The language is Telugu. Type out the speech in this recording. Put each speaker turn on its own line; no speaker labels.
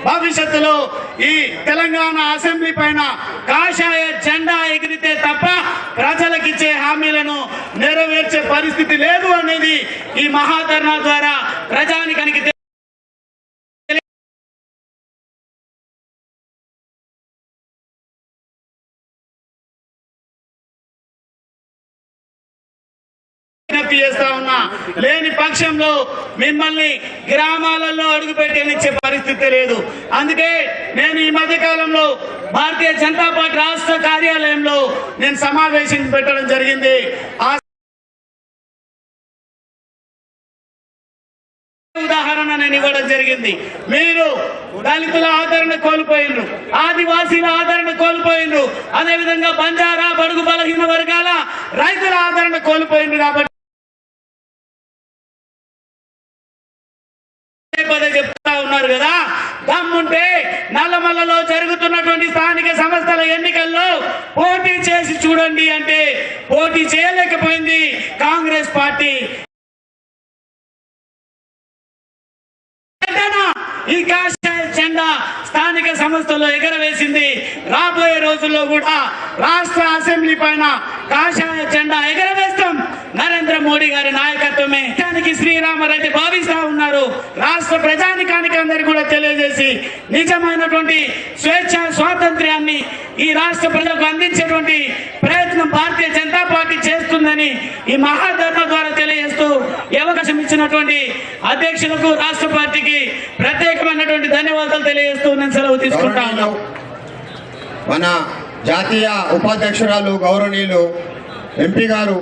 భవిష్యత్తులో ఈ తెలంగాణ అసెంబ్లీ పైన కాషాయ జెండా ఎగిరితే తప్ప ప్రజలకు ఇచ్చే హామీలను నెరవేర్చే పరిస్థితి లేదు అనేది ఈ మహాధర్నా ద్వారా ప్రజానికానికి చేస్తా ఉన్నా. లేని పక్షంలో మిమ్మల్ని గ్రామాలలో అడుగుపెట్టనిచ్చే పరిస్థితి లేదు. అందుకే నేను ఈ మధ్య కాలంలో భారతీయ జనతా పార్టీ రాష్ట్ర కార్యాలయంలో నేను సమావేశం పెట్టడం జరిగింది. ఆ ఉదాహరణ నేను ఇవ్వడం జరిగింది. మీరు దళితుల ఆదరణ కోల్పోయిండ్రు, ఆదివాసీల ఆదరణ కోల్పోయిండ్రు, అదేవిధంగా బంజారా బడుగు బలహీన వర్గాల రైతుల ఆదరణ కోల్పోయిండ్రు. కాబట్టి చెప్తా ఉన్నారు కదా, దమ్ముంటే నల్లమల్లలో జరుగుతున్నటువంటి స్థానిక సంస్థల ఎన్నికల్లో పోటీ చేసి చూడండి అంటే పోటీ చేయలేకపోయింది కాంగ్రెస్ పార్టీ. ఈ కాషాయ జెండా స్థానిక సంస్థల్లో ఎగరవేసింది. రాబోయే రోజుల్లో కూడా రాష్ట్ర అసెంబ్లీ పైన కాషాయ జెండా ఎగరవేస్తాం. నరేంద్ర మోడీ గారి నాయకత్వమే దానికి శ్రీరామరెడ్డి భావిస్తా ఉన్నారు. రాష్ట్ర ప్రజానికానికి అందరికీ కూడా తెలియజేసి నిజమైనటువంటి స్వేచ్ఛ స్వాతంత్ర్యాన్ని ఈ రాష్ట్ర ప్రజలకు అందించేటువంటి ప్రయత్నం భారతీయ జనతా పార్టీ చేస్తుందని ఈ మహాధర్నా ద్వారా తెలియజేస్తూ అవకాశం ఇచ్చినటువంటి అధ్యక్షులకు రాష్ట్ర పార్టీకి ప్రత్యేకమైనటువంటి ధన్యవాదాలు తెలియజేస్తూ నేను సెలవు తీసుకుంటాను.
మన జాతీయ ఉపాధ్యక్షురాలు గౌరవనీయులు ఎంపీ గారు